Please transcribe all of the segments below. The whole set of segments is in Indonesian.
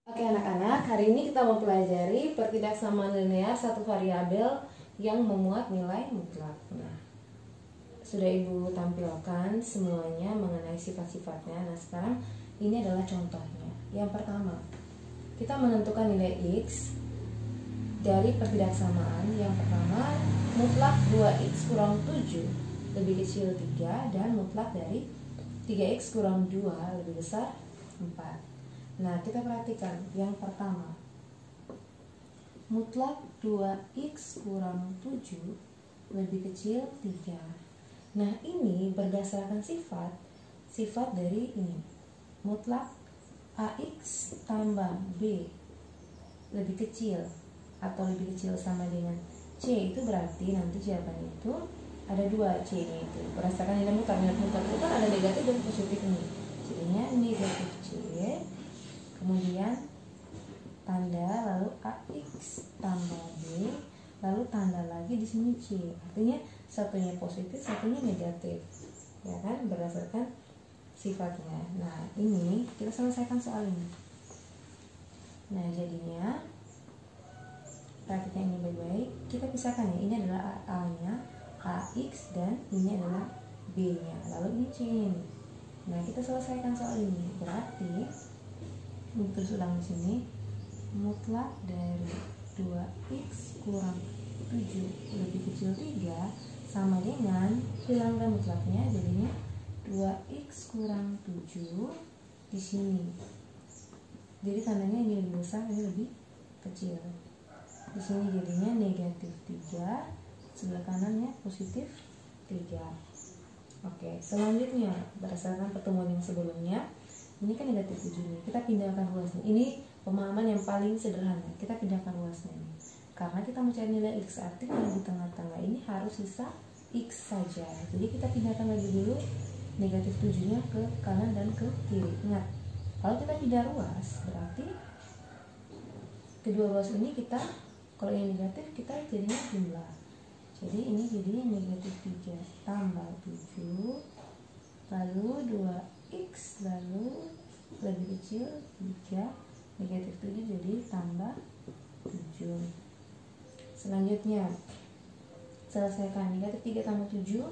Oke anak-anak, hari ini kita mau pelajari pertidaksamaan linear satu variabel yang memuat nilai mutlak. Nah, sudah Ibu tampilkan semuanya mengenai sifat-sifatnya. Nah, sekarang ini adalah contohnya. Yang pertama, kita menentukan nilai X dari pertidaksamaan. Yang pertama, mutlak 2X kurang 7 lebih kecil 3 dan mutlak dari 3X kurang 2 lebih besar 4. Nah, kita perhatikan yang pertama, mutlak 2X kurang 7 lebih kecil 3. Nah, ini berdasarkan sifat dari ini, mutlak AX tambah B lebih kecil atau lebih kecil sama dengan C. Itu berarti nanti jawabannya itu ada 2 C nya itu berdasarkan nilai mutlak. Nilai mutlak itu kan ada negatif dan positif nih, jadinya negatif C, kemudian tanda, lalu AX tambah B, lalu tanda lagi di sini C. Artinya satunya positif, satunya negatif, ya kan, berdasarkan sifatnya. Nah, ini kita selesaikan soal ini. Nah, jadinya perhatikan ini baik-baik. Kita pisahkan ya. Ini adalah A-nya, AX, dan ini adalah B-nya. Lalu ini C-nya nih. Nah, kita selesaikan soal ini. Berarti terus ulang di sini, mutlak dari 2X kurang 7 lebih kecil 3 sama dengan hilangkan mutlaknya, jadinya 2X kurang 7 di sini. Jadi tandanya ini lebih besar, ini lebih kecil. Di sini jadinya negatif 3, sebelah kanannya positif 3. Oke, selanjutnya berdasarkan pertemuan yang sebelumnya, ini kan negatif 7 nih, kita pindahkan ruasnya. Ini pemahaman yang paling sederhana, kita pindahkan ruasnya nih. Karena kita mencari nilai X, artinya di tengah-tengah ini harus sisa X saja. Jadi kita pindahkan lagi dulu negatif 7 nya ke kanan dan ke kiri. Ingat, kalau kita pindah ruas, berarti kedua ruas ini kita, kalau yang negatif kita jadinya jumlah. Jadi ini jadinya negatif 3 tambah 7, lalu 2X, lalu lebih kecil 3, negatif 7 jadi tambah 7. Selanjutnya selesaikan negatif 3 tambah 7,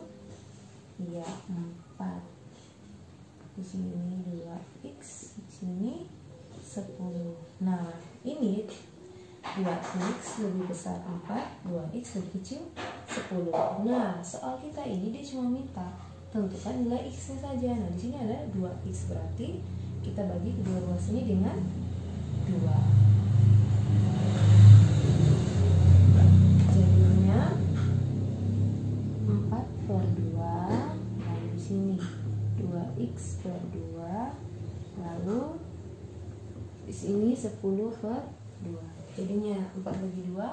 ya 4. Di sini 2X, di sini 10. Nah, ini 2X lebih besar 4, 2X lebih kecil 10. Nah, soal kita ini dia cuma minta tentukan nilai X-nya saja. Nah, di sini ada 2X, berarti kita bagi kedua ruas ini dengan 2. Jadinya 4 per 2, lalu di sini 2X per 2, lalu di sini 10 per 2. Jadinya 4 bagi 2,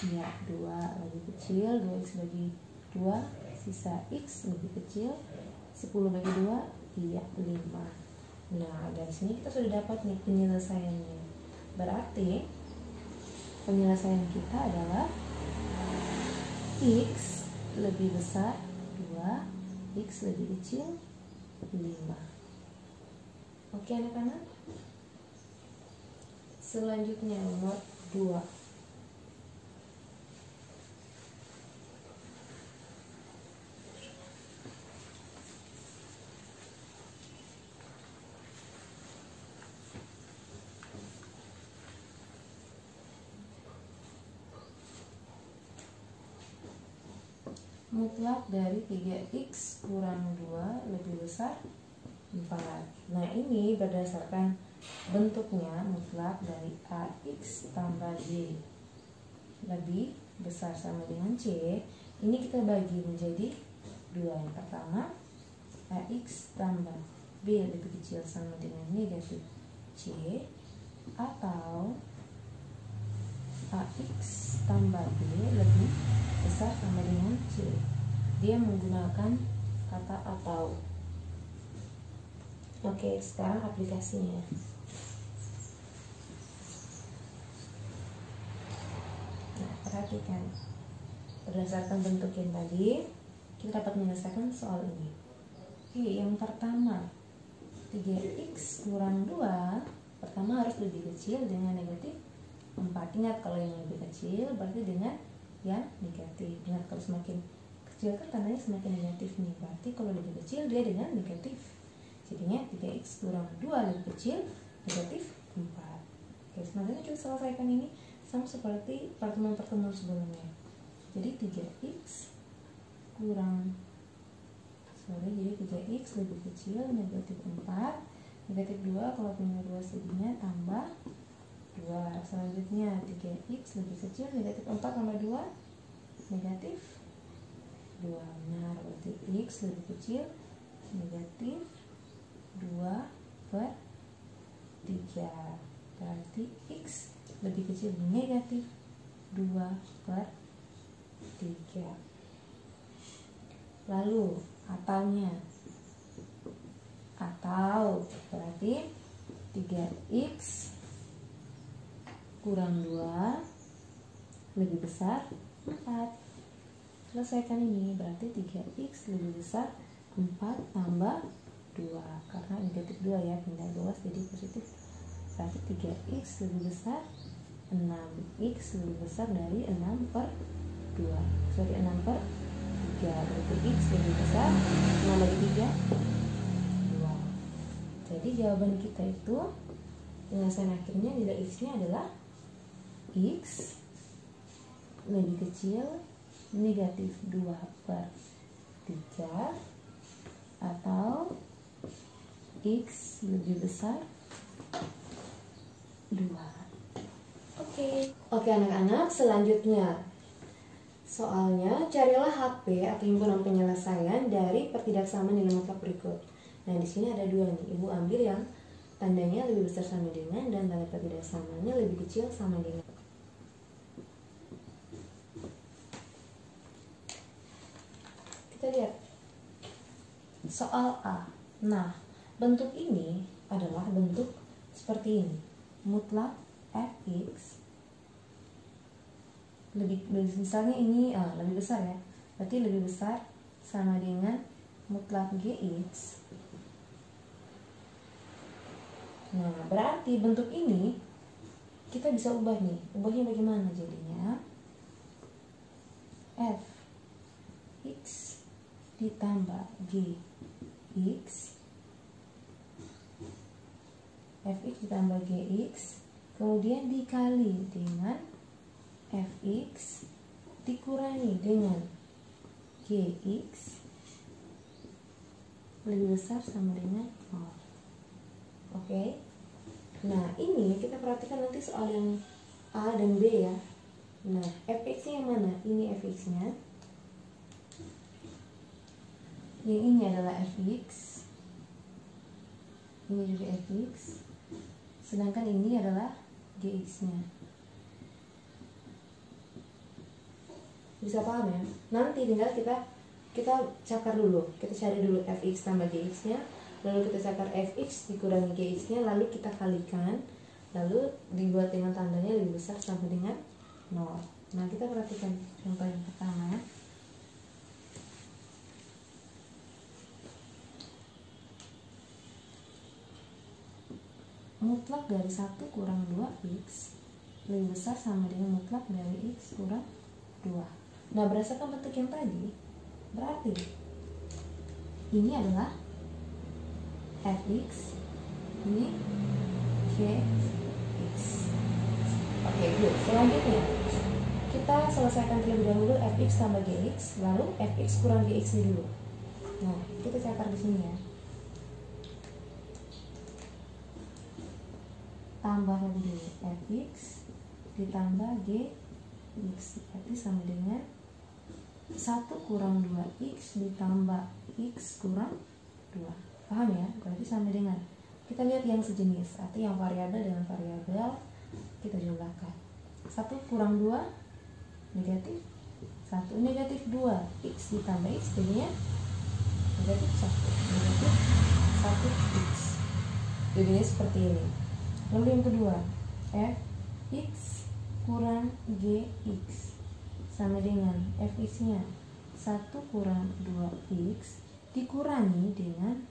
ya 2 lebih kecil, 2X bagi 2, sisa X lebih kecil, 10 bagi 2, iya 5. Nah, dari sini kita sudah dapat nih penyelesaiannya. Berarti penyelesaian kita adalah X lebih besar 2, X lebih kecil 5. Oke anak-anak, selanjutnya nomor 2. Mutlak dari 3X kurang 2 lebih besar 4. Nah, ini berdasarkan bentuknya, mutlak dari AX tambah B lebih besar sama dengan C. Ini kita bagi menjadi 2. Yang pertama, AX tambah B lebih kecil sama dengan negatif C, atau AX tambah B lebih besar sama dengan C. Dia menggunakan kata atau. Oke, sekarang aplikasinya. Nah, perhatikan. Berdasarkan bentuk yang tadi, kita dapat menyelesaikan soal ini. Oke, yang pertama, 3X kurang 2, pertama harus kecil dengan negatif 4. Ingat, kalau yang lebih kecil berarti dengan yang negatif. Ingat, kalau semakin kecil kan tandanya semakin negatif nih. Berarti kalau lebih kecil dia dengan negatif. Jadinya 3x kurang 2 lebih kecil negatif 4. Oke, selanjutnya kita selesaikan ini sama seperti pertemuan-pertemuan sebelumnya. Jadi 3x kurang jadi 3x lebih kecil negatif 4. Negatif 2 kalau punya 2 jadinya tambah 2. Selanjutnya 3x lebih kecil negatif 4 tambah 2 negatif 2. Benar, berarti x lebih kecil negatif 2 per 3. Berarti x lebih kecil negatif 2 per 3. Lalu ataunya, atau berarti 3x kurang 2 lebih besar 4. Selesaikan ini, berarti 3x lebih besar 4 tambah 2, karena negatif 2 ya, pindah luas jadi positif. Berarti 3x lebih besar 6x lebih besar dari 6 per 2. Sorry, 6 per 3. Berarti x lebih besar 6 bagi 3 2. Jadi jawaban kita itu penyelesaian akhirnya nilai x nya adalah x lebih kecil negatif 2 per 3 atau x lebih besar 2. Oke anak-anak, selanjutnya soalnya carilah HP atau himpunan penyelesaian dari pertidaksamaan nilai mutlak berikut. Nah, di sini ada dua nih. Ibu ambil yang tandanya lebih besar sama dengan dan tanda pertidaksamaannya lebih kecil sama dengan. Kita lihat soal A. Nah, bentuk ini adalah bentuk seperti ini. Mutlak fx misalnya ini lebih besar ya, berarti lebih besar sama dengan mutlak gx. Nah, berarti bentuk ini kita bisa ubah nih. Ubahnya bagaimana jadinya? F x ditambah gx, fx ditambah gx, kemudian dikali dengan fx dikurangi dengan gx lebih besar sama dengan 0. Oke. Nah, ini kita perhatikan nanti soal yang A dan B ya. Nah, fx nya yang mana? Ini fx nya. Yang ini adalah fx. Ini juga fx. Sedangkan ini adalah gx nya. Bisa paham ya? Nanti tinggal kita cakar dulu. Kita cari dulu fx tambah gx nya, lalu kita cakar fx dikurangi gx nya, lalu kita kalikan, lalu dibuat dengan tandanya lebih besar sama dengan 0. Nah, kita perhatikan contoh yang pertama. Mutlak dari 1 kurang 2x lebih besar sama dengan mutlak dari x kurang 2. Nah, berdasarkan bentuk yang tadi, berarti ini adalah fx, ini gx. Oke, good. Selanjutnya kita selesaikan terlebih dahulu fx tambah gx, lalu fx kurang gx dulu. Nah, kita cakar di sini ya. Tambah lagi dulu fx ditambah gx, berarti sama dengan 1 kurang 2x ditambah x kurang 2. Paham ya? Berarti sama dengan, kita lihat yang sejenis atau yang variabel dengan variabel kita jumlahkan. 1 kurang 2 negatif 1, negatif 2 x ditambah x jadinya negatif 1, negatif 1x. Jadinya seperti ini. Lalu yang kedua, fx kurang gx sama dengan fx nya 1 kurang 2x dikurangi dengan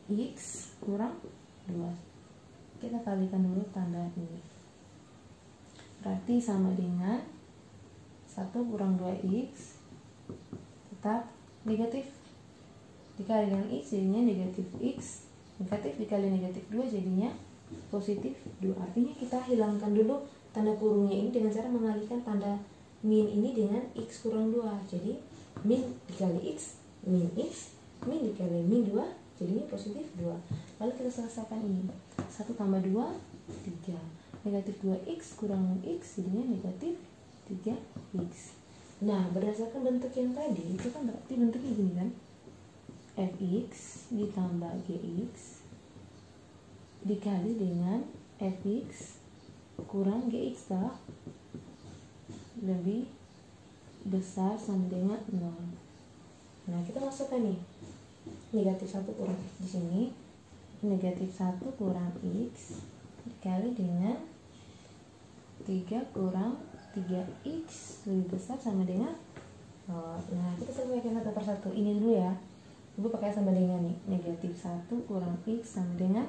x kurang 2. Kita kalikan dulu tanda ini. Berarti sama dengan 1 kurang 2x tetap negatif. Dikali dengan x jadinya negatif x. Negatif dikali negatif 2 jadinya positif 2. Artinya kita hilangkan dulu tanda kurungnya ini dengan cara mengalihkan tanda min ini dengan x kurang 2. Jadi min dikali x, min x, min dikali min 2 jadinya positif 2. Lalu kita selesaikan ini. 1 tambah 2, 3. Negatif 2x kurang x jadinya negatif 3x. Nah, berdasarkan bentuk yang tadi, itu kan berarti bentuknya gini kan? Fx ditambah gx dikali dengan fx kurang gx toh, lebih besar sama dengan 0. Nah, kita masukkan nih. Negatif 1 kurang x di sini. Negatif 1 kurang x dikali dengan 3 kurang 3x lebih besar sama dengan 0. Nah, kita selesaikan satu persatu. Ini dulu ya. Ibu pakai sama dengan nih. Negatif 1 kurang x sama dengan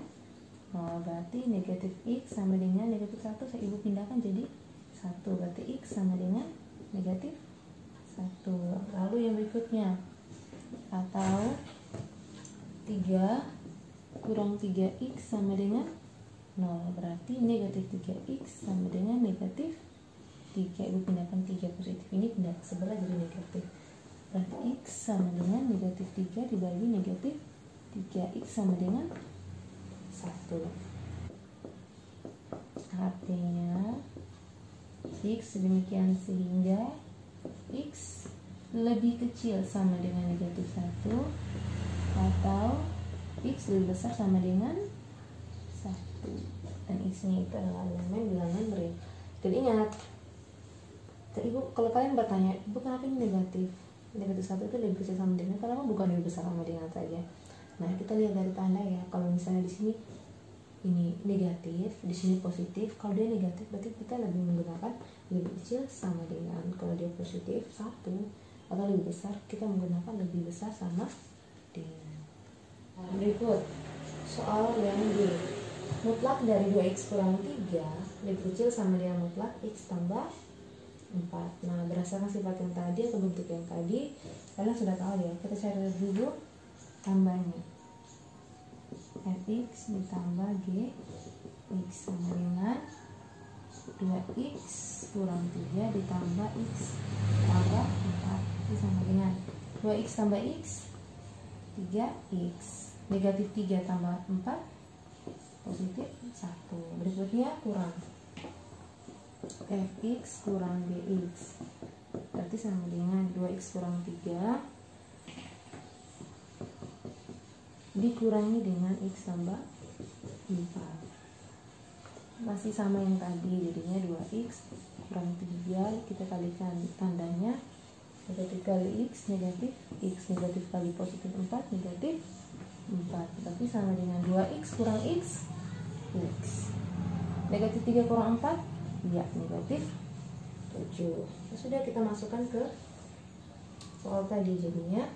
0. Berarti negatif x sama dengan negatif 1 saya ibu pindahkan jadi 1. Berarti x sama dengan negatif 1. Lalu yang berikutnya, atau 3 kurang 3x sama dengan 0. Berarti negatif 3x sama dengan negatif 3. Ibu pindahkan 3 positif ini pindah ke sebelah jadi negatif. Berarti x sama dengan negatif 3 dibagi negatif 3. X sama dengan 1. Artinya x demikian sehingga x lebih kecil sama dengan negatif 1 atau x lebih besar sama dengan 1. Dan x nya itu adalah elemen bilangan real. Dan ingat, ibu kalau kalian bertanya, ibu kenapa ini negatif? Negatif 1 itu lebih kecil sama dengan, kenapa bukan lebih besar sama dengan saja? Nah, kita lihat dari tanda ya. Kalau misalnya di sini ini negatif, di sini positif. Kalau dia negatif berarti kita lebih menggunakan lebih kecil sama dengan. Kalau dia positif 1 atau lebih besar, kita menggunakan lebih besar sama dengan. Nah, berikut soal yang B. Mutlak dari 2x kurang 3 lebih kecil sama dengan mutlak x tambah 4. Nah, berdasarkan sifat yang tadi atau bentuk yang tadi, kalian sudah tahu ya. Kita cari dulu tambahnya. Fx ditambah gx sama dengan 2x kurang 3 ditambah x tambah 4. Itu sama dengan 2x tambah x 3x. Negatif 3 tambah 4 positif 1. Berikutnya kurang fx kurang gx, berarti sama dengan 2x kurang 3 dikurangi dengan x tambah 4. Masih sama yang tadi, jadinya 2x kurang 3 kita kalikan tandanya. Negatif kali x negatif kali positif 4 negatif 4, tapi sama dengan 2x kurang x negatif 3 kurang 4 ya negatif 7. Ya sudah, kita masukkan ke soal tadi. Jadinya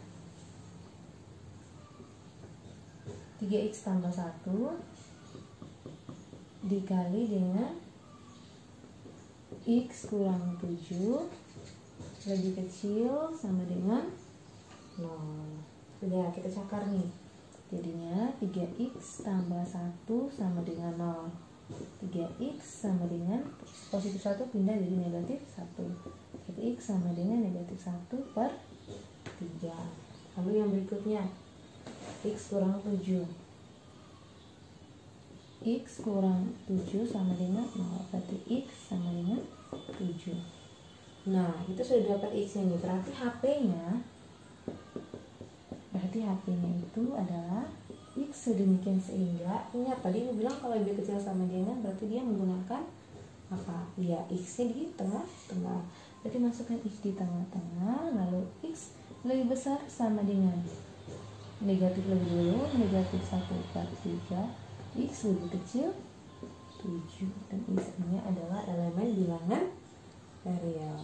3x tambah 1 dikali dengan x kurang 7 lebih kecil sama dengan 0. Sudah, kita cakar nih. Jadinya 3x tambah 1 sama dengan 0. 3x sama dengan positif 1 pindah jadi negatif 1. Jadi x sama dengan negatif 1 per 3. Lalu yang berikutnya, x kurang 7. X kurang 7 sama dengan 0. Berarti x sama dengan 7. Nah, itu sudah dapat x nya nih. Berarti HP-nya itu adalah x sedemikian sehingga, ingat tadi aku bilang kalau lebih kecil sama dengan berarti dia menggunakan apa? Ya, x-nya di tengah-tengah. Berarti masukkan x di tengah-tengah, lalu x lebih besar sama dengan negatif lebih dulu, negatif 1 per 3, x lebih kecil 7, dan x-nya adalah elemen bilangan real.